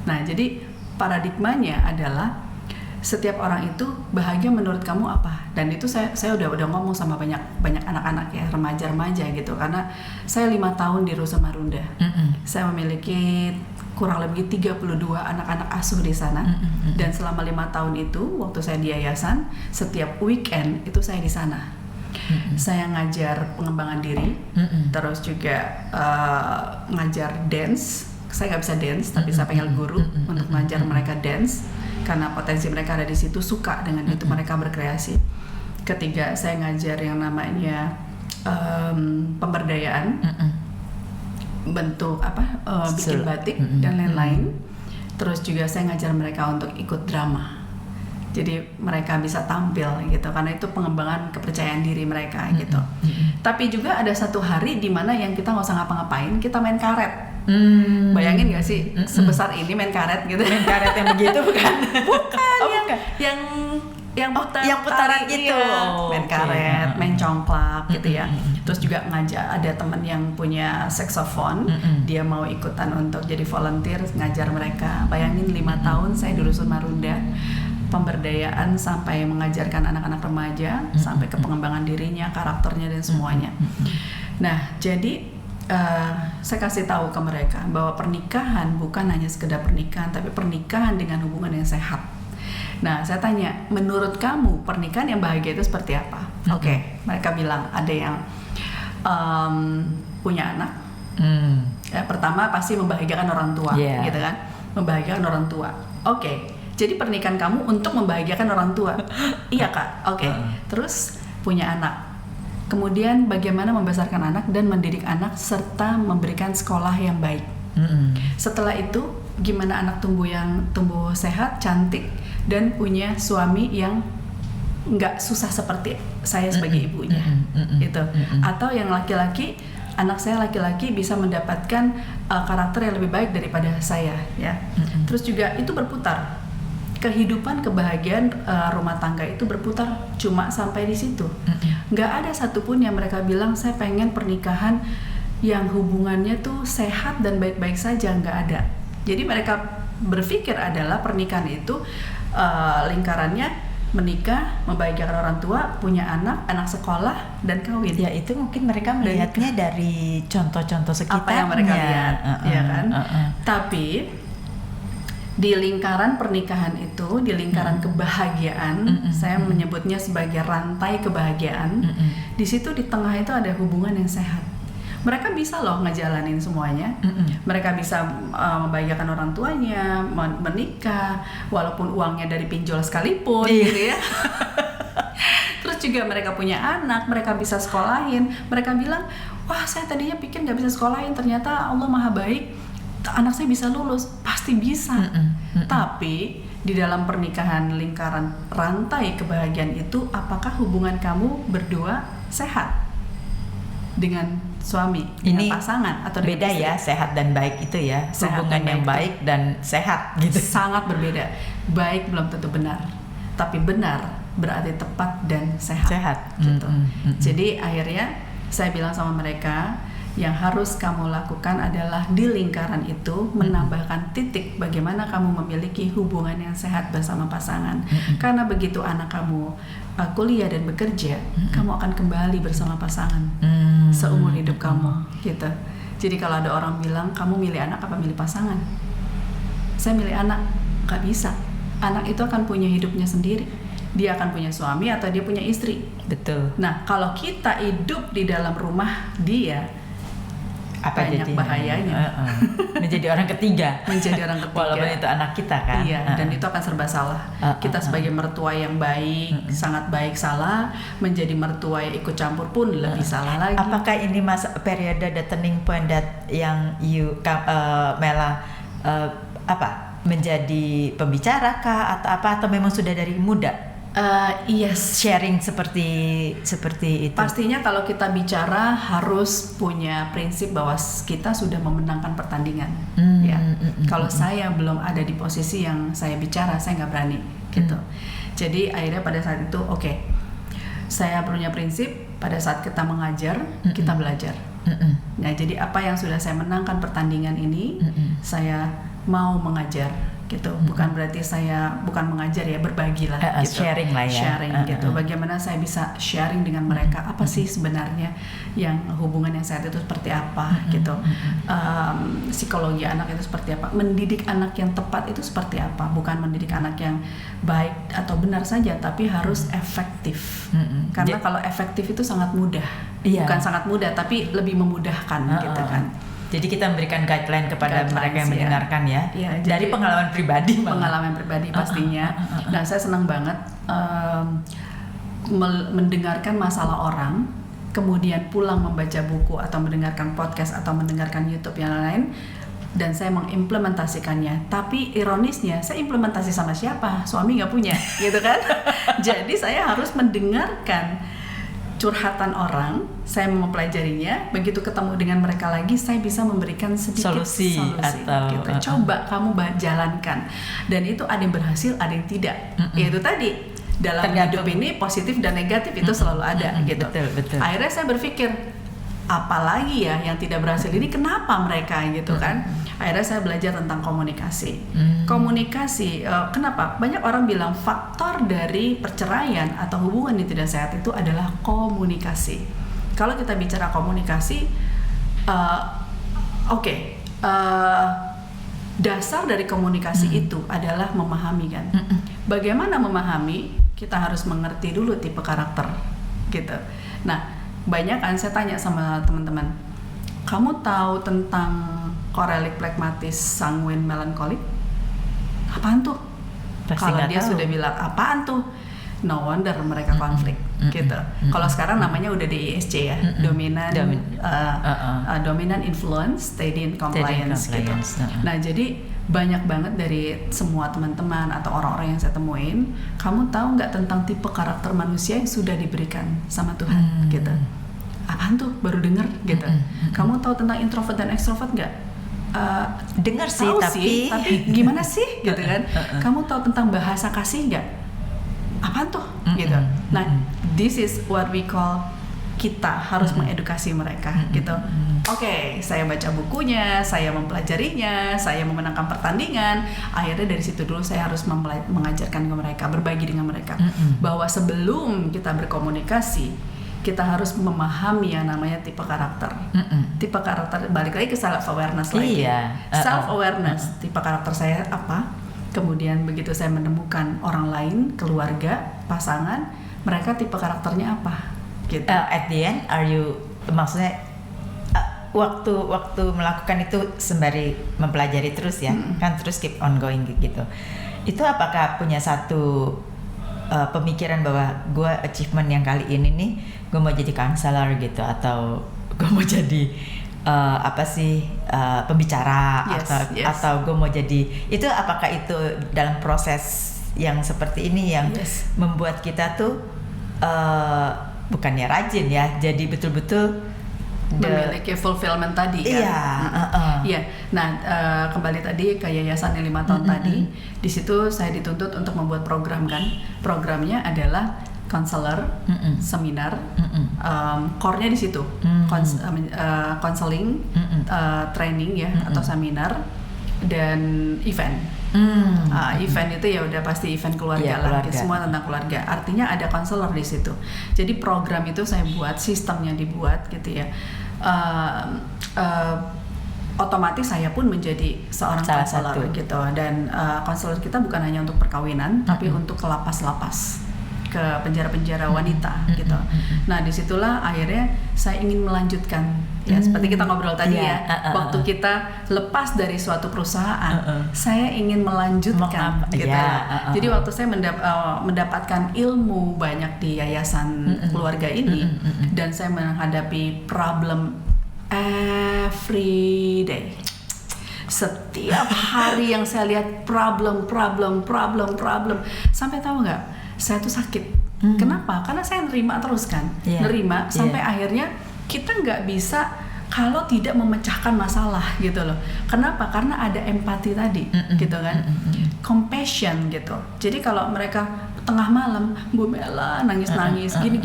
Nah, jadi paradigmanya adalah setiap orang itu bahagia menurut kamu apa? Dan itu saya udah ngomong sama banyak anak-anak ya, remaja gitu, karena saya 5 tahun di Rusun Marunda. Saya memiliki kurang lebih 32 anak-anak asuh di sana. Dan selama 5 tahun itu waktu saya di yayasan, setiap weekend itu saya di sana. Saya ngajar pengembangan diri, terus juga ngajar dance. Saya nggak bisa dance, tapi saya panggil guru untuk ngajar mereka dance karena potensi mereka ada di situ, suka dengan itu, mereka berkreasi. Ketiga, saya ngajar yang namanya pemberdayaan, bentuk bikin batik dan lain-lain. Terus juga saya ngajar mereka untuk ikut drama. Jadi mereka bisa tampil gitu, karena itu pengembangan kepercayaan diri mereka gitu. Tapi juga ada satu hari di mana yang kita nggak usah ngapa-ngapain, kita main karet. Bayangin nggak sih sebesar ini main karet gitu? Main karet yang begitu bukan? Bukan, Oh, yang putaran gitu. Main karet, main congklak gitu ya. Terus juga ngajak, ada teman yang punya saksofon, dia mau ikutan untuk jadi volunteer ngajar mereka. Bayangin 5 tahun saya di Rusun Marunda, pemberdayaan sampai mengajarkan anak-anak remaja, sampai ke pengembangan dirinya, karakternya dan semuanya. Nah, jadi saya kasih tahu ke mereka bahwa pernikahan bukan hanya sekedar pernikahan, tapi pernikahan dengan hubungan yang sehat. Nah, saya tanya, menurut kamu pernikahan yang bahagia itu seperti apa? Oke, mereka bilang ada yang punya anak. Ya, pertama pasti membahagiakan orang tua, gitu kan? Membahagiakan orang tua. Oke, jadi pernikahan kamu untuk membahagiakan orang tua. Iya Kak. Oke. Terus punya anak. Kemudian bagaimana membesarkan anak dan mendidik anak serta memberikan sekolah yang baik. Setelah itu gimana anak tumbuh sehat, cantik dan punya suami yang nggak susah seperti saya sebagai ibunya, gitu. Atau yang laki-laki, anak saya laki-laki bisa mendapatkan karakter yang lebih baik daripada saya, ya. Terus juga itu berputar. Kehidupan kebahagiaan rumah tangga itu berputar cuma sampai di situ. Nggak ada satupun yang mereka bilang saya pengen pernikahan yang hubungannya tuh sehat dan baik-baik saja, nggak ada. Jadi mereka berpikir adalah pernikahan itu lingkarannya menikah, membahagiakan orang tua, punya anak sekolah dan kawin. Ya itu mungkin mereka melihatnya dari contoh-contoh sekitarnya. Apa yang mereka lihat, ya kan? Tapi di lingkaran pernikahan itu, di lingkaran kebahagiaan, saya menyebutnya sebagai rantai kebahagiaan. Di situ di tengah itu ada hubungan yang sehat. Mereka bisa loh ngejalanin semuanya. Mereka bisa membahagiakan orang tuanya, menikah, walaupun uangnya dari pinjol sekalipun, gitu ya. Terus juga mereka punya anak, mereka bisa sekolahin. Mereka bilang, wah saya tadinya pikir nggak bisa sekolahin, ternyata Allah Maha Baik. Anak saya bisa lulus, pasti bisa. Tapi di dalam pernikahan lingkaran rantai kebahagiaan itu, apakah hubungan kamu berdua sehat dengan suami, dengan pasangan atau dengan beda istri? Ya, sehat dan baik itu ya, Sehat hubungan yang baik dan sehat gitu. Sangat berbeda. Baik belum tentu benar, tapi benar berarti tepat dan sehat. Gitu. Jadi akhirnya saya bilang sama mereka, yang harus kamu lakukan adalah di lingkaran itu menambahkan titik bagaimana kamu memiliki hubungan yang sehat bersama pasangan. Karena begitu anak kamu kuliah dan bekerja, kamu akan kembali bersama pasangan seumur hidup kamu, gitu. Jadi kalau ada orang bilang kamu milih anak apa milih pasangan, saya milih anak. Gak bisa. Anak itu akan punya hidupnya sendiri. Dia akan punya suami atau dia punya istri. Betul. Nah, kalau kita hidup di dalam rumah dia, apa banyak bahayanya. Menjadi orang ketiga. Menjadi orang ketiga. Walaupun itu anak kita kan. Iya, dan itu akan serba salah. Kita sebagai mertua yang baik, sangat baik salah, menjadi mertua yang ikut campur pun lebih salah lagi. Apakah ini masa periode the turning point that yang Mela menjadi pembicara kah atau memang sudah dari muda? Yes, sharing seperti itu. Pastinya kalau kita bicara harus punya prinsip bahwa kita sudah memenangkan pertandingan. Kalau saya belum ada di posisi yang saya bicara, saya nggak berani gitu. Jadi akhirnya pada saat itu saya punya prinsip pada saat kita mengajar, kita belajar. Nah, jadi apa yang sudah saya menangkan pertandingan ini, saya mau mengajar gitu. Bukan berarti saya bukan mengajar ya, berbagi lah gitu. Sharing lah ya. Sharing gitu. Bagaimana saya bisa sharing dengan mereka, apa sih sebenarnya yang hubungan yang sehat itu seperti apa gitu. Psikologi anak itu seperti apa, mendidik anak yang tepat itu seperti apa. Bukan mendidik anak yang baik atau benar saja, tapi harus efektif. Karena kalau efektif itu sangat mudah. Bukan sangat mudah, tapi lebih memudahkan gitu kan. Jadi kita memberikan guideline kepada mereka yang mendengarkan ya dari jadi, pengalaman pribadi. Pengalaman pribadi pastinya. Dan saya senang banget mendengarkan masalah orang, kemudian pulang membaca buku atau mendengarkan podcast atau mendengarkan YouTube yang lain, dan saya mengimplementasikannya. Tapi ironisnya, saya implementasi sama siapa? Suami nggak punya, gitu kan? Jadi saya harus mendengarkan curhatan orang, saya mempelajarinya, begitu ketemu dengan mereka lagi, saya bisa memberikan sedikit solusi atau gitu. Coba kamu jalankan, dan itu ada yang berhasil, ada yang tidak. Yaitu tadi dalam hidup ini positif dan negatif itu selalu ada gitu. Betul. Akhirnya saya berpikir, apalagi ya yang tidak berhasil ini, kenapa mereka gitu kan? Akhirnya saya belajar tentang komunikasi. Komunikasi, kenapa? Banyak orang bilang faktor dari perceraian atau hubungan yang tidak sehat itu adalah komunikasi. Kalau kita bicara komunikasi, dasar dari komunikasi itu adalah memahami kan. Bagaimana memahami? Kita harus mengerti dulu tipe karakter gitu. Nah, banyak kan saya tanya sama teman-teman, kamu tahu tentang korelik pragmatis sanguin melankolik? Apaan tuh? Kalau dia sudah bilang apaan tuh, no wonder mereka konflik gitu. Kalau sekarang namanya udah DISC ya, dominant influence, steady in compliance gitu. Nah, jadi banyak banget dari semua teman-teman atau orang-orang yang saya temuin, kamu tahu nggak tentang tipe karakter manusia yang sudah diberikan sama Tuhan gitu? Apaan tuh? Baru denger gitu. Kamu tahu tentang introvert dan extrovert nggak? Dengar sih, tapi gimana sih gitu kan? Kamu tahu tentang bahasa kasih nggak? Apaan tuh? Gitu. Nah, this is what we call, kita harus mengedukasi mereka gitu. Oke, saya baca bukunya, saya mempelajarinya, saya memenangkan pertandingan. Akhirnya dari situ dulu saya harus mengajarkan ke mereka, berbagi dengan mereka bahwa sebelum kita berkomunikasi, kita harus memahami yang namanya tipe karakter. Tipe karakter, balik lagi ke self awareness lagi. Self awareness, tipe karakter saya apa? Kemudian begitu saya menemukan orang lain, keluarga, pasangan, mereka tipe karakternya apa? Gitu. At the end, maksudnya waktu melakukan itu sembari mempelajari terus ya, kan terus keep on going gitu. Itu apakah punya satu pemikiran bahwa gue achievement yang kali ini nih, gue mau jadi counselor gitu, atau gue mau jadi pembicara, atau gue mau jadi itu, apakah itu dalam proses yang seperti ini yang membuat kita tuh bukannya rajin ya, jadi betul-betul memiliki fulfillment tadi kan. Iya. Nah, kembali tadi ke yayasan yang 5 tahun tadi, di situ saya dituntut untuk membuat program kan. Programnya adalah counselor, seminar, core-nya di situ, counseling, training ya, atau seminar, dan event. Event itu ya udah pasti event keluarga lah, semua tentang keluarga. Artinya ada konselor di situ. Jadi program itu saya buat, sistemnya dibuat gitu ya. Otomatis saya pun menjadi seorang konselor gitu. Dan konselor kita bukan hanya untuk perkawinan, tapi untuk ke lapas-lapas, ke penjara-penjara wanita gitu. Nah, disitulah akhirnya saya ingin melanjutkan ya, seperti kita ngobrol tadi waktu kita lepas dari suatu perusahaan, saya ingin melanjutkan gitu. Jadi waktu saya mendapatkan ilmu banyak di yayasan keluarga ini, dan saya menghadapi problem every day. Setiap hari yang saya lihat problem, sampai tahu nggak? Saya tuh sakit. Kenapa? Karena saya nerima terus kan, nerima sampai akhirnya kita nggak bisa kalau tidak memecahkan masalah gitu loh. Kenapa? Karena ada empati tadi, gitu kan, compassion gitu. Jadi kalau mereka tengah malam, Bu Mela nangis, gini,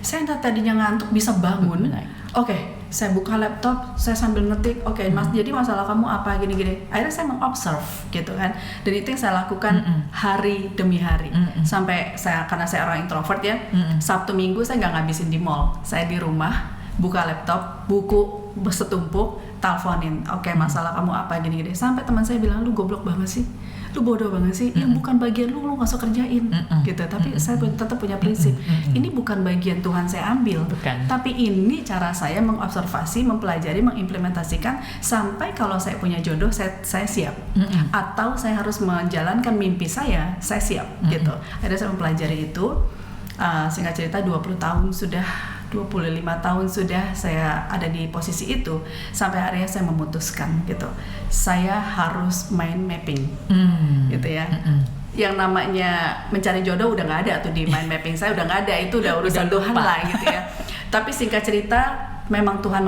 saya tadinya ngantuk bisa bangun, Oke, saya buka laptop, saya sambil ngetik, oke, Mas, jadi masalah kamu apa, gini-gini. Akhirnya saya mengobserve gitu kan. Dan itu yang saya lakukan hari demi hari. Sampai karena saya orang introvert ya, Sabtu Minggu saya nggak ngabisin di mall. Saya di rumah, buka laptop, buku setumpuk, teleponin. Oke, masalah kamu apa, gini-gini. Sampai teman saya bilang, lu goblok banget sih. Lu bodoh banget sih, yang bukan bagian lu nggak usah kerjain gitu. Tapi saya tetap punya prinsip, ini bukan bagian Tuhan saya ambil, tapi ini cara saya mengobservasi, mempelajari, mengimplementasikan sampai kalau saya punya jodoh saya siap, atau saya harus menjalankan mimpi saya siap gitu. Akhirnya saya mempelajari itu. Singkat cerita 25 tahun sudah saya ada di posisi itu, sampai akhirnya saya memutuskan gitu, saya harus mind mapping gitu ya. Yang namanya mencari jodoh udah nggak ada tuh di mind mapping saya, udah nggak ada, itu udah urusan Tuhan lah gitu ya. Tapi singkat cerita memang Tuhan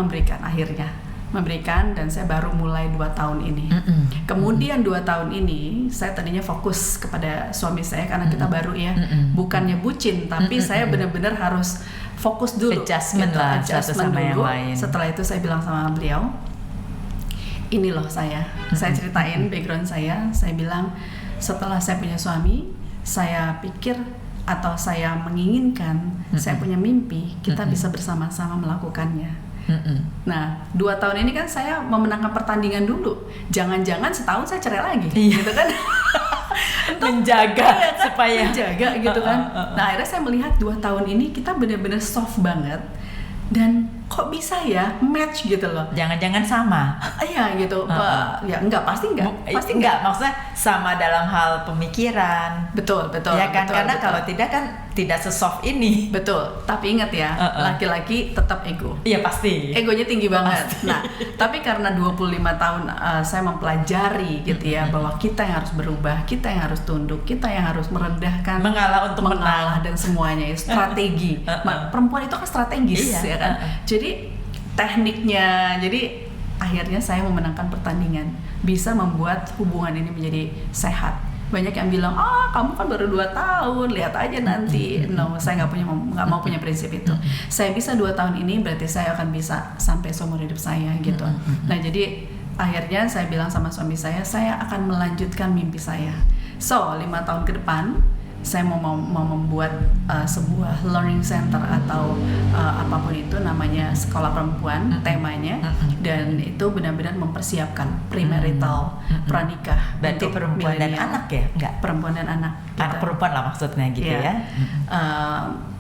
memberikan dan saya baru mulai 2 tahun ini. Kemudian 2 tahun ini saya tadinya fokus kepada suami saya karena kita baru ya, bukannya bucin, tapi saya benar-benar harus fokus dulu, adjustment adjustment sama dulu. Yang lain. Setelah itu saya bilang sama beliau, ini loh saya ceritain background saya bilang setelah saya punya suami, saya pikir atau saya menginginkan, saya punya mimpi, kita bisa bersama-sama melakukannya. Nah, 2 tahun ini kan saya memenangkan pertandingan dulu. Jangan-jangan setahun saya cerai lagi, gitu kan? Menjaga supaya menjaga gitu kan. Nah, akhirnya saya melihat 2 tahun ini kita benar-benar soft banget. Dan kok bisa ya match gitu loh. Jangan-jangan sama. Iya gitu. Ya enggak, pasti enggak. Pasti enggak, maksudnya sama dalam hal pemikiran. Betul. Ya kan, betul, karena betul. kalau tidak kan tidak sesoft ini. Betul. Tapi ingat ya, laki-laki tetap ego. Iya pasti. Egonya tinggi banget. Pasti. Nah, tapi karena 25 tahun saya mempelajari gitu ya, bahwa kita yang harus berubah, kita yang harus tunduk, kita yang harus merendahkan, Mengalah untuk mengalah dan semuanya ya, strategi. Perempuan itu kan strategis ya kan. Jadi tekniknya, jadi akhirnya saya memenangkan pertandingan, bisa membuat hubungan ini menjadi sehat. Banyak yang bilang, kamu kan baru 2 tahun, lihat aja nanti. No, saya nggak mau punya prinsip itu. Saya bisa 2 tahun ini, berarti saya akan bisa sampai seumur hidup saya gitu. Nah, jadi akhirnya saya bilang sama suami saya akan melanjutkan mimpi saya. So, 5 tahun ke depan, saya mau membuat sebuah learning center atau apapun itu namanya, sekolah perempuan temanya, dan itu benar-benar mempersiapkan premarital, pranikah. Berarti perempuan dan anak ya? Enggak. Perempuan dan anak. Anak perempuan lah maksudnya gitu ya.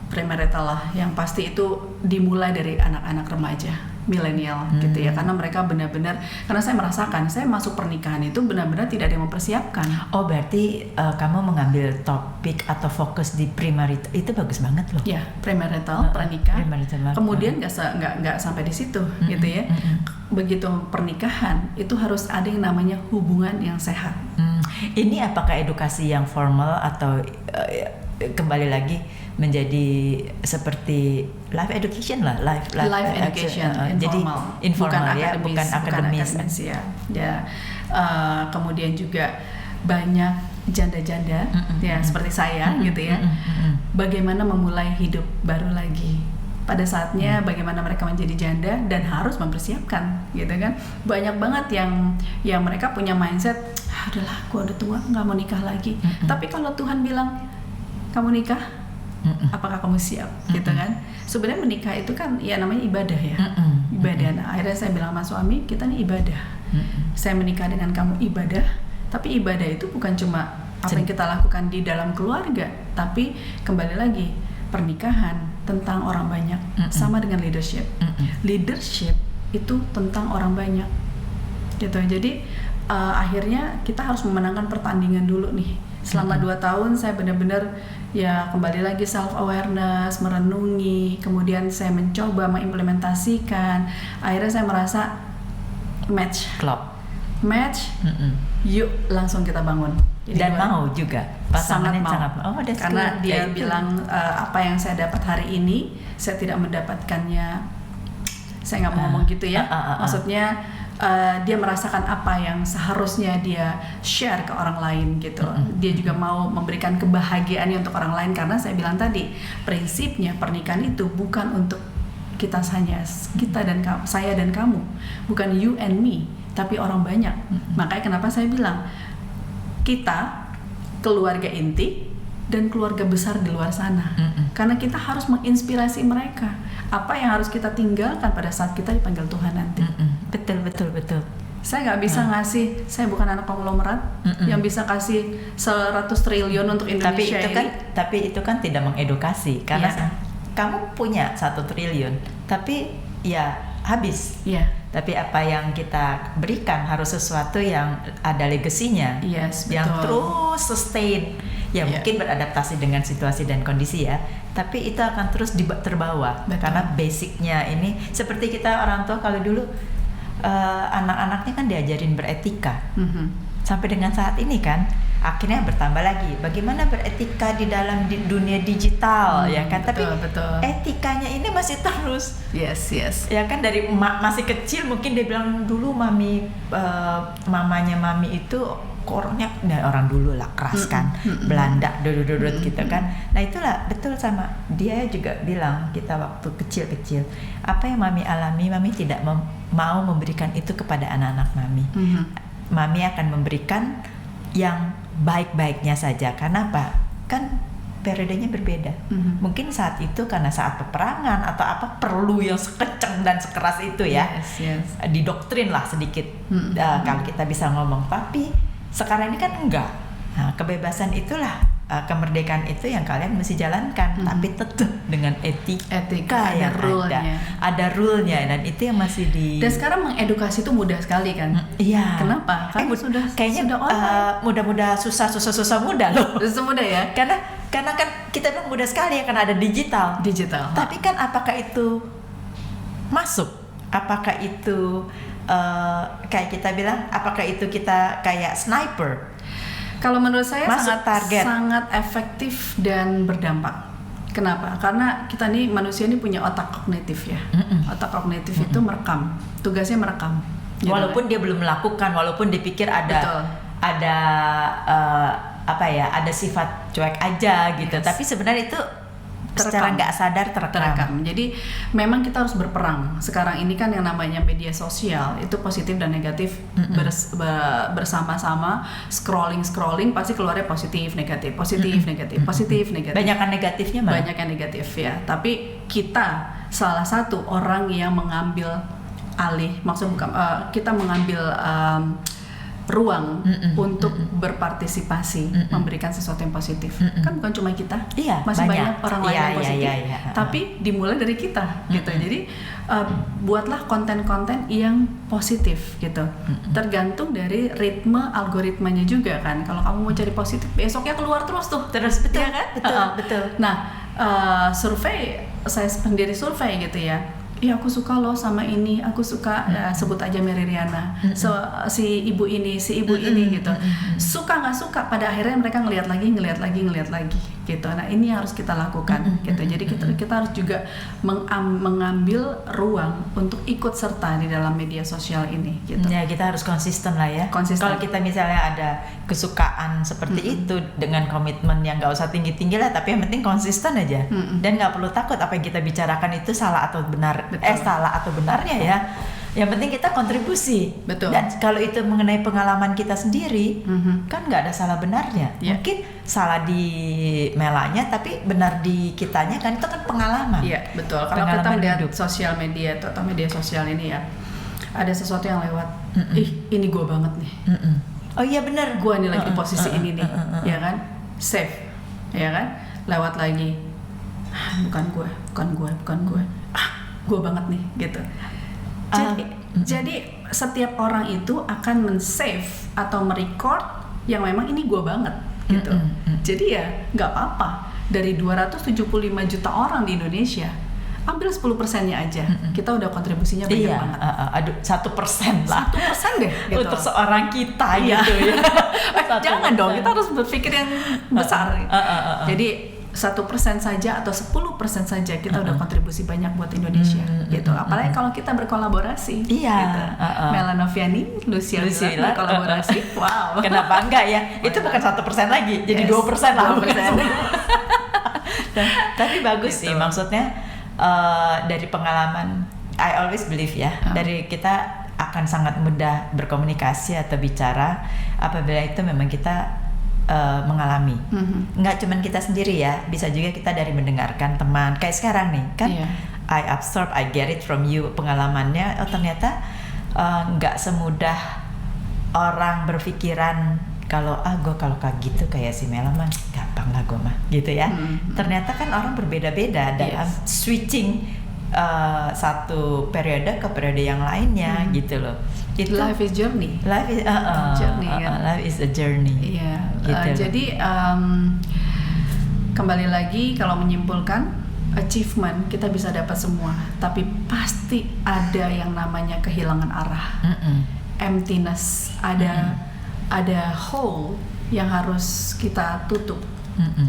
Premarital lah, yang pasti itu dimulai dari anak-anak remaja, milenial gitu ya, karena mereka benar-benar, karena saya merasakan saya masuk pernikahan itu benar-benar tidak ada yang mempersiapkan. Oh, berarti kamu mengambil topik atau fokus di premarital, itu bagus banget loh. Ya, premarital, pranikah. Premarital. Kemudian nggak sampai di situ gitu ya. Begitu pernikahan itu harus ada yang namanya hubungan yang sehat. Ini apakah edukasi yang formal atau kembali lagi menjadi seperti life education lah, life education, jadi informal ya, bukan akademis ya. Kemudian juga banyak janda-janda ya seperti saya gitu ya. Bagaimana memulai hidup baru lagi. Pada saatnya bagaimana mereka menjadi janda dan harus mempersiapkan gitu kan. Banyak banget yang mereka punya mindset, udahlah gua udah tua nggak mau nikah lagi. Tapi kalau Tuhan bilang kamu nikah, apakah kamu siap gitu kan. Sebenarnya menikah itu kan ya namanya ibadah ya, ibadah. Nah, akhirnya saya bilang sama suami, kita nih ibadah. Saya menikah dengan kamu ibadah, tapi ibadah itu bukan cuma apa yang kita lakukan di dalam keluarga, tapi kembali lagi pernikahan tentang orang banyak, sama dengan leadership. Leadership itu tentang orang banyak gitu. Jadi akhirnya kita harus memenangkan pertandingan dulu nih. Selama 2 tahun saya benar-benar ya kembali lagi self awareness, merenungi, kemudian saya mencoba mengimplementasikan. Akhirnya saya merasa match, yuk langsung kita bangun. Jadi dan mau juga pasangannya sangat mau. Karena dia bilang apa yang saya dapat hari ini saya tidak mendapatkannya, saya nggak mau ngomong gitu ya. Maksudnya dia merasakan apa yang seharusnya dia share ke orang lain gitu. Dia juga mau memberikan kebahagiaannya untuk orang lain, karena saya bilang tadi prinsipnya pernikahan itu bukan untuk kita dan kamu, saya dan kamu, bukan you and me, tapi orang banyak. Makanya kenapa saya bilang kita keluarga inti dan keluarga besar di luar sana. Karena kita harus menginspirasi mereka. Apa yang harus kita tinggalkan pada saat kita dipanggil Tuhan nanti. Betul. Saya nggak bisa ngasih, saya bukan anak konglomerat yang bisa kasih 100 triliun untuk Indonesia tapi itu kan tidak mengedukasi. Karena kamu punya 1 triliun, tapi ya habis. Tapi apa yang kita berikan harus sesuatu yang ada legasinya, yang terus sustain. Mungkin beradaptasi dengan situasi dan kondisi ya, tapi itu akan terus terbawa. Karena basicnya ini seperti kita orang tua kalau dulu anak-anaknya kan diajarin beretika. Sampai dengan saat ini kan akhirnya bertambah lagi bagaimana beretika di dalam dunia digital, ya kan. Tapi etikanya ini masih terus. Yes. Ya kan, dari masih kecil mungkin dia bilang dulu mamanya mami itu orangnya orang dulu lah, keras kan, Belanda dudut gitu kan. Nah itulah betul, sama dia juga bilang kita waktu kecil-kecil apa yang mami alami, mami tidak mau memberikan itu kepada anak-anak mami. Mami akan memberikan yang baik-baiknya saja. Karena apa? Kan periodenya berbeda. Mungkin saat itu karena saat peperangan atau apa perlu yang sekencang dan sekeras itu ya. Didoktrin lah sedikit kalau kita bisa ngomong. Tapi sekarang ini kan enggak. Nah, kebebasan itulah, kemerdekaan itu yang kalian mesti jalankan, tapi tetap dengan etika yang ada rule-nya, dan itu yang masih Dan sekarang mengedukasi itu mudah sekali kan? Iya. Kenapa? Karena kayaknya sudah online. Mudah-mudah susah mudah loh. Susah mudah ya? Karena kan kita bilang mudah sekali ya, karena ada digital. Tapi kan apakah itu masuk? Apakah itu kayak kita bilang, apakah itu kita kayak sniper? Kalau menurut saya target. sangat efektif dan berdampak. Kenapa? Karena kita nih manusia ini punya otak kognitif ya. Otak kognitif itu merekam, tugasnya merekam. Gitu walaupun dia belum melakukan, walaupun dipikir ada ada sifat cuek aja gitu. Tapi sebenarnya itu secara nggak sadar terekam. Jadi memang kita harus berperang. Sekarang ini kan yang namanya media sosial itu positif dan negatif bersama-sama. Scrolling pasti keluarnya positif negatif. Banyakan negatifnya malah. Banyak yang negatif ya. Tapi kita salah satu orang yang mengambil alih, kita mengambil ruang untuk berpartisipasi, memberikan sesuatu yang positif. Kan bukan cuma kita, masih banyak orang lain yang positif. Tapi dimulai dari kita, gitu. Jadi buatlah konten-konten yang positif, gitu. Tergantung dari ritme algoritmanya juga kan. Kalau kamu mau cari positif, besoknya keluar terus tuh. Betul ya kan? Betul. Nah, saya sendiri survei gitu ya. Iya, aku suka loh sama ini, aku suka sebut aja Mary Riana, si ibu ini gitu. Suka nggak suka, pada akhirnya mereka ngelihat lagi gitu. Nah ini yang harus kita lakukan gitu. Jadi kita harus juga mengambil ruang untuk ikut serta di dalam media sosial ini gitu. Ya, kita harus konsisten lah ya. Kalau kita misalnya ada kesukaan seperti itu dengan komitmen yang nggak usah tinggi-tinggi lah, tapi yang penting konsisten aja. Dan nggak perlu takut apa yang kita bicarakan itu salah atau benar. Salah atau benarnya ya. Yang penting kita kontribusi. Betul. Dan kalau itu mengenai pengalaman kita sendiri, kan nggak ada salah benarnya. Mungkin salah di Melanya, tapi benar di kitanya kan, itu kan pengalaman. Iya, betul. Kalau kita melihat sosial media atau media sosial ini ya, ada sesuatu yang lewat. Ini gue banget nih. Oh iya benar. Gue nih lagi di posisi ini nih, ya kan? Save, ya kan? Lewat lagi. Bukan gue. Gue banget nih gitu. Jadi setiap orang itu akan men-save atau merecord yang memang ini gue banget gitu. Jadi ya nggak apa-apa, dari 275 juta orang di Indonesia ambil 10%-nya aja, kita udah kontribusinya banyak banget. Aduh, 1% lah. 1% deh gitu. Untuk seorang kita gitu ya. Jangan dong, kita harus berpikir yang besar. Jadi 1% saja atau 10% saja kita udah kontribusi banyak buat Indonesia gitu. Apalagi kalau kita berkolaborasi. Gitu. Mela Noviani, Lucia berkolaborasi. Wow. Kenapa enggak ya? Itu bukan 1% lagi, jadi 2% lah. 2%. Tapi bagus gitu. Sih, maksudnya dari pengalaman, I always believe ya, dari kita akan sangat mudah berkomunikasi atau bicara apabila itu memang kita mengalami. Nggak cuman kita sendiri ya, bisa juga kita dari mendengarkan teman. Kayak sekarang nih kan, I absorb, I get it from you pengalamannya. Oh ternyata nggak semudah orang berpikiran kalau gue kalau kayak gitu kayak si Mela mah gampang lah gue mah gitu ya. Ternyata kan orang berbeda-beda dalam switching satu periode ke periode yang lainnya gitu loh. Itu life is journey. Life is journey kan. Life is a journey. Iya. Gitu Jadi kembali lagi kalau menyimpulkan, achievement kita bisa dapat semua, tapi pasti ada yang namanya kehilangan arah, emptiness, ada hole yang harus kita tutup.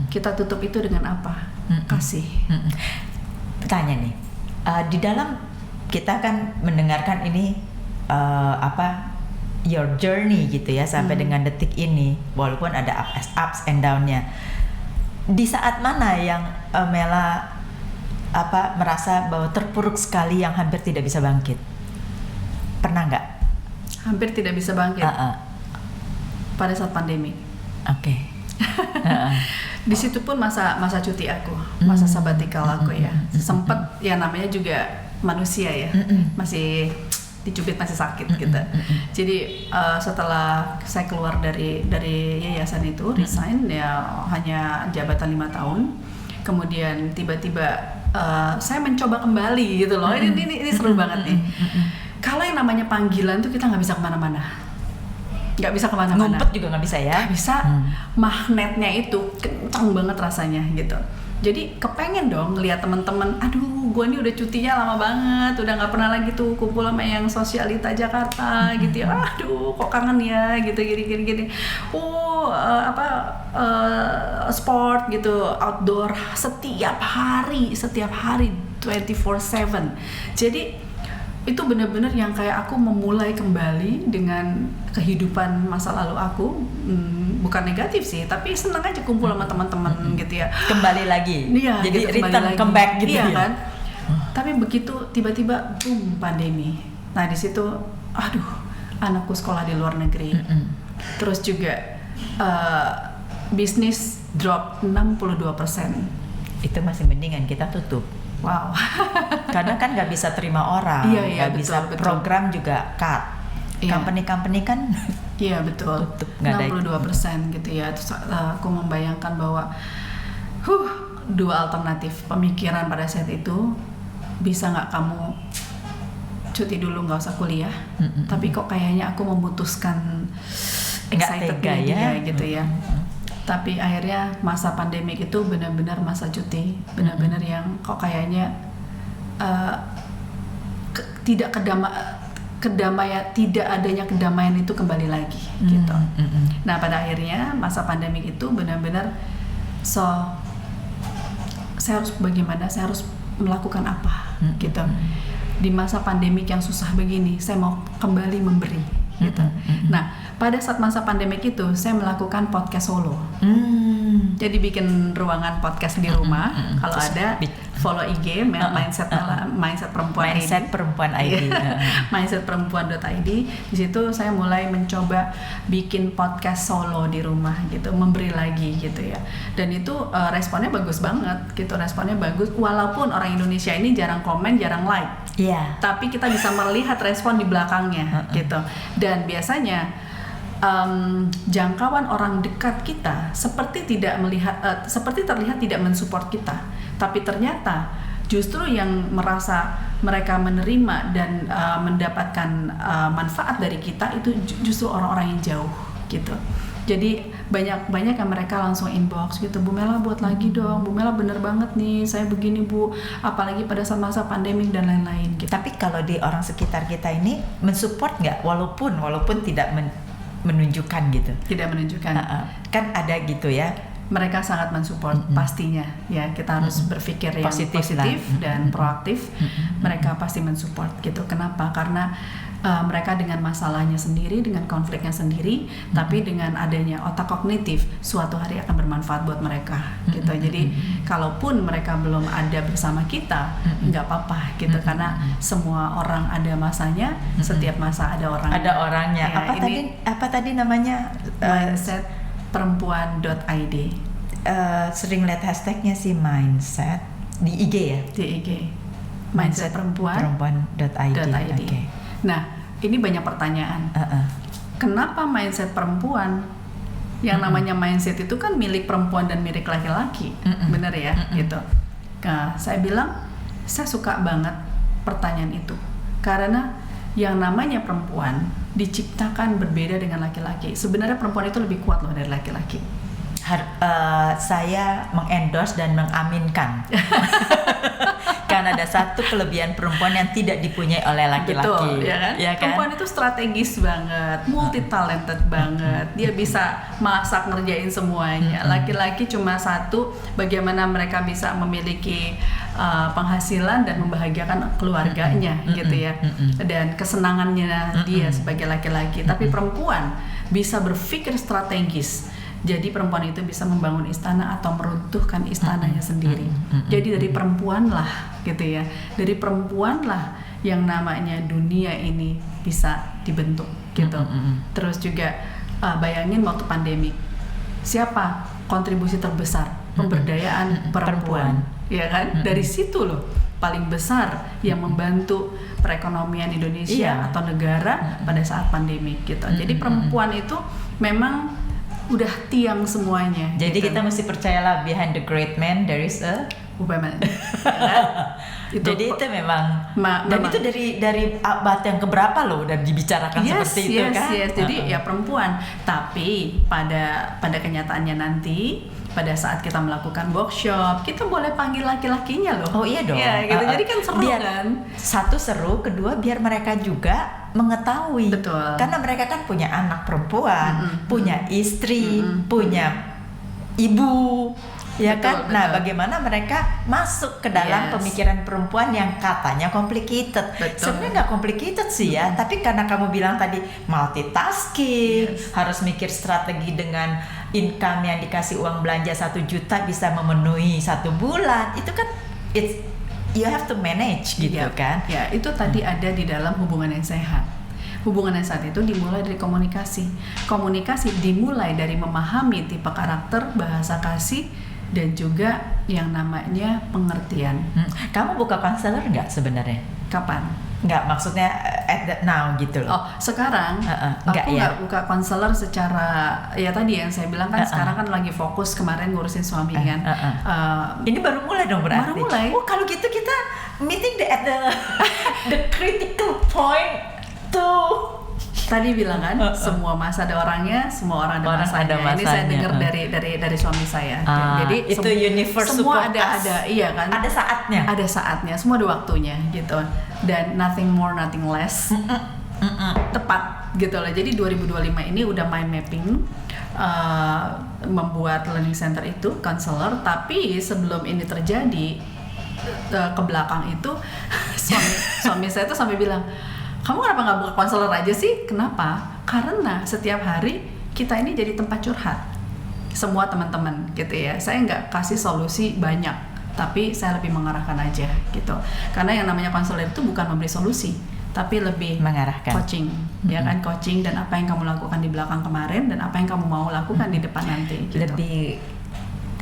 Kita tutup itu dengan apa? Kasih. Tanya nih, di dalam kita kan mendengarkan ini your journey gitu ya sampai dengan detik ini, walaupun ada ups and down-nya. Di saat mana yang Mela merasa bahwa terpuruk sekali yang hampir tidak bisa bangkit? Pernah nggak? Hampir tidak bisa bangkit. Pada saat pandemi. Oke. Di situ pun masa cuti aku, masa sabatikal aku ya. Sempet ya namanya juga manusia ya, masih dicubit masih sakit gitu. Jadi setelah saya keluar dari yayasan itu, resign ya, hanya jabatan 5 tahun. Kemudian tiba-tiba saya mencoba kembali gitu loh. Ini seru banget nih. Kalau yang namanya panggilan tuh kita nggak bisa kemana-mana. Nggak bisa kemana-mana. Ngumpet juga nggak bisa ya? Nggak bisa. Magnetnya itu kencang banget rasanya gitu. Jadi kepengen dong ngeliat teman-teman, aduh gue nih udah cutinya lama banget, udah nggak pernah lagi tuh kumpul sama yang sosialita Jakarta gitu ya, aduh kok kangen ya gitu gini. Sport gitu, outdoor setiap hari 24/7. Jadi itu benar-benar yang kayak aku memulai kembali dengan kehidupan masa lalu aku. Bukan negatif sih, tapi senang aja kumpul sama teman-teman gitu ya. Kembali lagi. Iya, jadi gitu, return comeback gitu iya, ya. Kan? Tapi begitu tiba-tiba boom pandemi. Nah, di situ aduh, anakku sekolah di luar negeri. Terus juga bisnis drop 62%. Itu masih mendingan kita tutup. Wow. Karena kan nggak bisa terima orang, nggak bisa betul. Program juga cut. Company kan iya betul, tutup, 62% gitu ya. Terus aku membayangkan bahwa dua alternatif pemikiran pada saat itu, bisa nggak kamu cuti dulu nggak usah kuliah, tapi kok kayaknya aku memutuskan excitednya dia gitu ya. Tapi akhirnya masa pandemik itu benar-benar masa cuti, benar-benar yang kok kayaknya tidak adanya kedamaian itu kembali lagi gitu. Nah pada akhirnya masa pandemik itu benar-benar saya harus bagaimana, saya harus melakukan apa gitu. Di masa pandemik yang susah begini, saya mau kembali memberi gitu. Nah pada saat masa pandemik itu saya melakukan podcast solo. Jadi bikin ruangan podcast di rumah. Kalau ada follow IG mindset perempuan ID. Mindset perempuan.id. Di situ saya mulai mencoba bikin podcast solo di rumah gitu, memberi lagi gitu ya. Dan itu responnya bagus banget gitu, responnya bagus walaupun orang Indonesia ini jarang komen, jarang like. Iya. Tapi kita bisa melihat respon di belakangnya gitu. Dan biasanya jangkauan orang dekat kita seperti terlihat tidak mensupport kita, tapi ternyata justru yang merasa mereka menerima dan mendapatkan manfaat dari kita itu justru orang-orang yang jauh gitu. Jadi banyak yang mereka langsung inbox gitu, Bu Mela buat lagi dong, Bu Mela bener banget nih saya begini Bu, apalagi pada saat masa pandemik dan lain-lain gitu. Tapi kalau di orang sekitar kita ini mensupport nggak, walaupun tidak menunjukkan gitu? Tidak menunjukkan. Kan ada gitu ya. Mereka sangat mensupport pastinya ya, kita harus berpikir yang positif dan proaktif. Mereka pasti mensupport gitu. Kenapa? Karena mereka dengan masalahnya sendiri, dengan konfliknya sendiri, tapi dengan adanya otak kognitif suatu hari akan bermanfaat buat mereka gitu. Jadi kalaupun mereka belum ada bersama kita, nggak apa-apa gitu, karena semua orang ada masanya, setiap masa ada orangnya. Ada orangnya. Ya, Apa tadi namanya? mindsetperempuan.id. Sering lihat hashtagnya sih mindset di IG ya. Di IG. Mindsetperempuan.id. Okay. Nah, ini banyak pertanyaan. Kenapa mindset perempuan? Yang namanya mindset itu kan milik perempuan dan milik laki-laki, bener ya? Gitu. Nah, saya bilang, saya suka banget pertanyaan itu, karena yang namanya perempuan diciptakan berbeda dengan laki-laki. Sebenarnya perempuan itu lebih kuat loh dari laki-laki. Saya mengendorse dan mengaminkan. Karena ada satu kelebihan perempuan yang tidak dipunyai oleh laki-laki. Betul, ya kan? Ya kan? Perempuan itu strategis banget, multi talented banget. Dia bisa masak, ngerjain semuanya. Laki-laki cuma satu, bagaimana mereka bisa memiliki penghasilan dan membahagiakan keluarganya gitu ya. Dan kesenangannya dia sebagai laki-laki. Tapi perempuan bisa berpikir strategis. Jadi perempuan itu bisa membangun istana atau meruntuhkan istananya sendiri. Jadi dari perempuan lah gitu ya. Dari perempuan lah yang namanya dunia ini bisa dibentuk gitu. Terus juga bayangin waktu pandemi, siapa kontribusi terbesar? Pemberdayaan perempuan. Ya kan? Dari situ loh paling besar yang membantu perekonomian Indonesia atau negara pada saat pandemi gitu. Jadi perempuan itu memang udah tiang semuanya. Jadi gitu. kita mesti percayalah behind the great man there is a woman. Ya, jadi itu memang dan itu dari abad yang keberapa loh udah dibicarakan seperti itu kan? Jadi ya perempuan. Tapi pada kenyataannya nanti pada saat kita melakukan workshop, kita boleh panggil laki-lakinya loh. Oh iya dong. Ya, gitu. Jadi kan seru biar, kan? Satu seru, kedua biar mereka juga mengetahui. Betul. Karena mereka kan punya anak perempuan, punya istri, punya ibu, ya kan? Betul. Nah, bagaimana mereka masuk ke dalam pemikiran perempuan yang katanya complicated. Sebenarnya nggak complicated sih ya, tapi karena kamu bilang tadi multitasking, harus mikir strategi dengan income yang dikasih uang belanja 1 juta bisa memenuhi 1 bulan, itu kan you have to manage gitu kan? Ya, itu tadi ada di dalam hubungan yang sehat. Hubungan yang sehat itu dimulai dari komunikasi. Komunikasi dimulai dari memahami tipe karakter, bahasa kasih, dan juga yang namanya pengertian. Kamu buka konselor nggak sebenarnya? Kapan? Nggak, maksudnya at the now gitu loh. Oh, sekarang aku nggak buka konselor secara, ya tadi yang saya bilang kan sekarang kan lagi fokus kemarin ngurusin suami kan. Ini baru mulai dong berarti. Baru mulai. Oh, kalau gitu kita meeting at the critical point tuh. Tadi bilang kan, semua masa ada orangnya, semua orang ada masanya. Ini saya dengar dari suami saya. Jadi itu universe semua ada iya kan? Ada saatnya. Ada saatnya, semua ada waktunya gitu. Dan nothing more, nothing less. Tepat gitu lah. Jadi 2025 ini udah mind mapping, membuat learning center itu, counselor. Tapi sebelum ini terjadi, ke belakang itu suami saya tuh sampai bilang, kamu kenapa nggak buka konselor aja sih? Kenapa? Karena setiap hari kita ini jadi tempat curhat. Semua teman-teman gitu ya. Saya nggak kasih solusi banyak, tapi saya lebih mengarahkan aja gitu. Karena yang namanya konselor itu bukan memberi solusi, tapi lebih mengarahkan. Coaching, ya kan? Coaching dan apa yang kamu lakukan di belakang kemarin dan apa yang kamu mau lakukan di depan nanti. Gitu.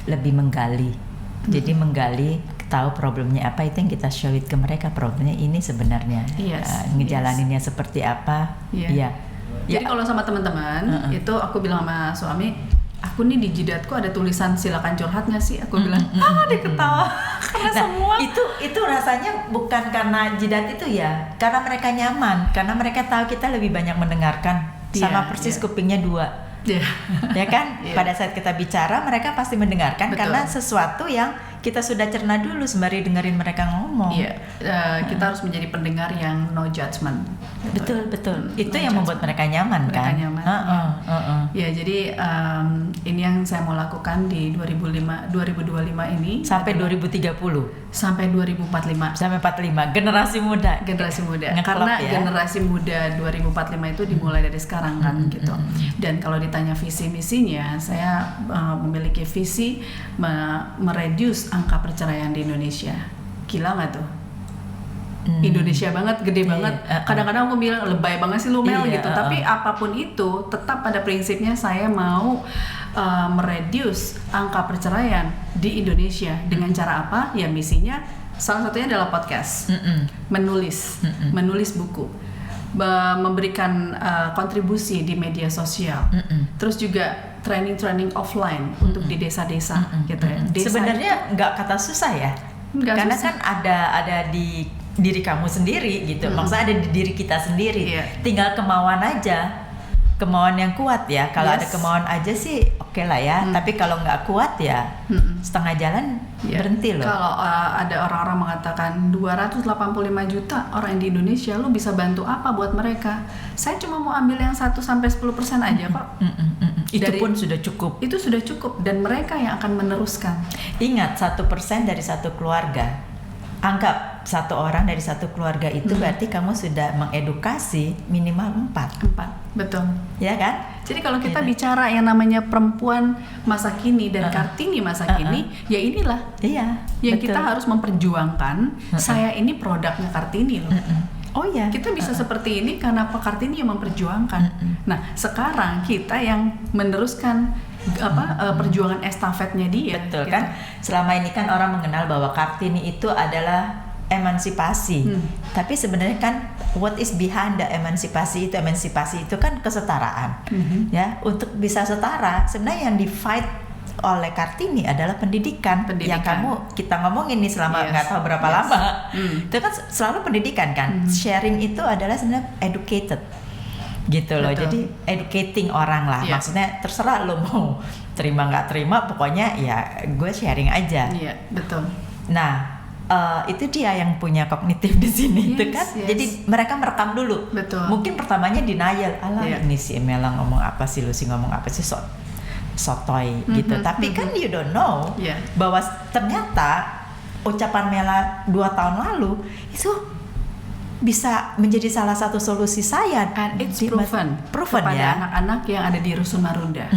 Lebih menggali. Jadi menggali, tahu problemnya apa, itu yang kita show it ke mereka, problemnya ini sebenarnya. Ngejalaninnya seperti apa. Iya. Jadi kalau sama teman-teman itu aku bilang sama suami, aku nih di jidatku ada tulisan silakan curhat nggak sih? Aku bilang, dia ketawa karena semua itu rasanya bukan karena jidat itu ya, karena mereka nyaman, karena mereka tahu kita lebih banyak mendengarkan, sama persis kupingnya 2. Ya kan? Pada saat kita bicara mereka pasti mendengarkan. Betul. Karena sesuatu yang kita sudah cerna dulu sembari dengerin mereka ngomong. Iya, kita harus menjadi pendengar yang no judgment. Betul. Itu yang membuat mereka nyaman kan. Nyaman. Ya, jadi ini yang saya mau lakukan di 2025 ini sampai 2030. Sampai 2045. Sampai 45. Generasi muda. Karena generasi muda 2045 itu dimulai dari sekarang kan gitu. Dan kalau ditanya visi misinya, saya memiliki visi mereduce angka perceraian di Indonesia. Gila nggak tuh? Indonesia banget, gede banget. Kadang-kadang aku bilang lebay banget sih lu Mel gitu. Tapi apapun itu, tetap pada prinsipnya saya mau mereduce angka perceraian di Indonesia. Dengan cara apa? Ya misinya salah satunya adalah podcast, menulis buku, memberikan kontribusi di media sosial, terus juga training offline untuk di desa-desa gitu ya. Sebenarnya nggak kata susah ya, karena susah. Kan ada di diri kamu sendiri gitu, maksudnya ada di diri kita sendiri, tinggal kemauan aja. Kemauan yang kuat ya, kalau ada kemauan aja sih oke lah ya, tapi kalau nggak kuat ya setengah jalan berhenti loh. Kalau ada orang-orang mengatakan 285 juta orang di Indonesia, lu bisa bantu apa buat mereka? Saya cuma mau ambil yang 1-10% aja kok. Itu pun sudah cukup. Itu sudah cukup, dan mereka yang akan meneruskan. Ingat, 1% dari satu keluarga. Anggap satu orang dari satu keluarga itu berarti kamu sudah mengedukasi minimal 4. Betul. Ya kan? Jadi kalau kita bicara yang namanya perempuan masa kini dan Kartini masa kini, ya inilah. Iya. Yang kita harus memperjuangkan. Saya ini produknya Kartini loh. Oh ya. Kita bisa seperti ini karena Pak Kartini yang memperjuangkan. Nah, sekarang kita yang meneruskan perjuangan estafetnya dia. Betul gitu. Kan? Selama ini kan orang mengenal bahwa Kartini itu adalah emansipasi. Tapi sebenarnya kan what is behind the emansipasi itu kan kesetaraan. Ya, untuk bisa setara sebenarnya yang di fight oleh Kartini adalah pendidikan. Yang kita ngomongin nih selama nggak tahu berapa lama. Itu kan selalu pendidikan kan. Sharing itu adalah sebenarnya educated. Gitu loh. Betul. Jadi educating orang lah. Maksudnya terserah lo mau terima nggak terima, pokoknya ya gue sharing aja. Iya, betul. Nah, itu dia yang punya kognitif di sini itu kan. Jadi mereka merekam dulu. Betul. Mungkin pertamanya denial. Ini si Mela ngomong apa sih, Lucy ngomong apa sih, sotoy gitu. Tapi kan you don't know bahwa ternyata ucapan Mela 2 tahun lalu itu bisa menjadi salah satu solusi saya. And it's proven kepada anak-anak yang ada di Rusun Marunda.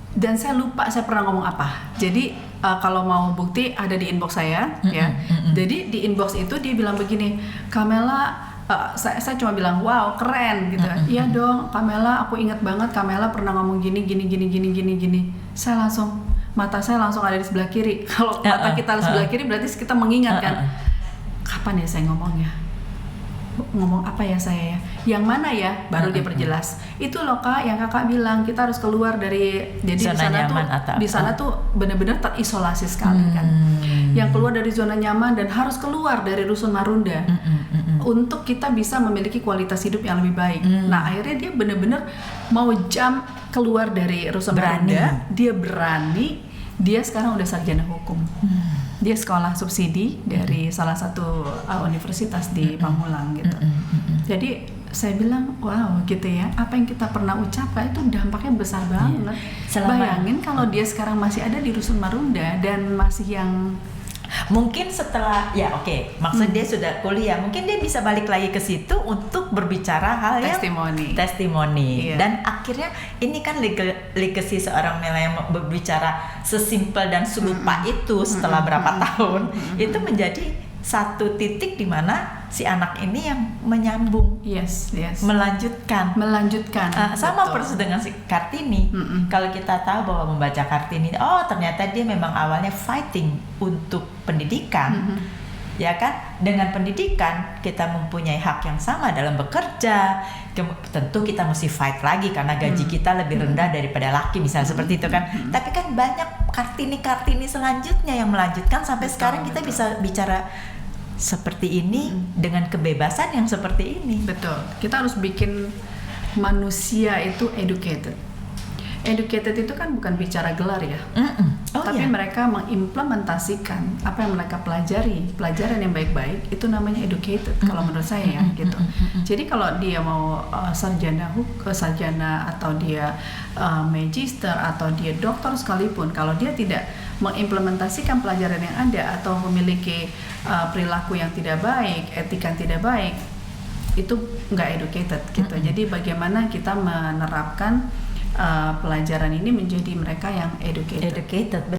Dan saya lupa saya pernah ngomong apa. Jadi kalau mau bukti ada di inbox saya ya. Jadi di inbox itu dia bilang begini, Kamela, saya cuma bilang wow keren gitu. Iya dong Kamela, aku ingat banget Kamela pernah ngomong gini. Saya mata saya langsung ada di sebelah kiri. Kalau mata kita di sebelah kiri berarti kita mengingat kan. Kapan ya saya ngomong apa ya saya ya? Yang mana ya? Baru dia perjelas. Itu loh Kak, yang Kakak bilang kita harus keluar dari, jadi di sana tuh benar-benar terisolasi sekali kan. Yang keluar dari zona nyaman dan harus keluar dari Rusun Marunda untuk kita bisa memiliki kualitas hidup yang lebih baik. Nah, akhirnya dia benar-benar mau jump keluar dari Rusun Marunda. Dia berani. Dia sekarang udah sarjana hukum. Dia sekolah subsidi dari salah satu universitas di Pamulang gitu. Jadi saya bilang wow gitu ya, apa yang kita pernah ucapkan itu dampaknya besar banget. Bayangin kalau dia sekarang masih ada di Rusun Marunda dan masih yang mungkin setelah maksud dia sudah kuliah, mungkin dia bisa balik lagi ke situ untuk berbicara hal testimoni. Dan akhirnya ini kan legacy seorang Mela yang berbicara sesimpel dan selupa itu setelah berapa tahun itu menjadi satu titik di mana si anak ini yang menyambung, melanjutkan. Sama persis dengan si Kartini. Kalau kita tahu bahwa membaca Kartini, ternyata dia memang awalnya fighting untuk pendidikan, ya kan? Dengan pendidikan kita mempunyai hak yang sama dalam bekerja. Tentu kita mesti fight lagi karena gaji kita lebih rendah daripada laki, misalnya seperti itu kan. Tapi kan banyak Kartini selanjutnya yang melanjutkan sampai sekarang kita bisa bicara seperti ini dengan kebebasan yang seperti ini. Betul. Kita harus bikin manusia itu educated. Educated itu kan bukan bicara gelar ya, tapi mereka mengimplementasikan apa yang mereka pelajari, pelajaran yang baik-baik itu namanya educated kalau menurut saya ya gitu. Jadi kalau dia mau sarjana atau dia magister atau dia doktor sekalipun, kalau dia tidak mengimplementasikan pelajaran yang ada atau memiliki perilaku yang tidak baik, etika yang tidak baik, itu nggak educated gitu. Jadi bagaimana kita menerapkan pelajaran ini menjadi mereka yang educated.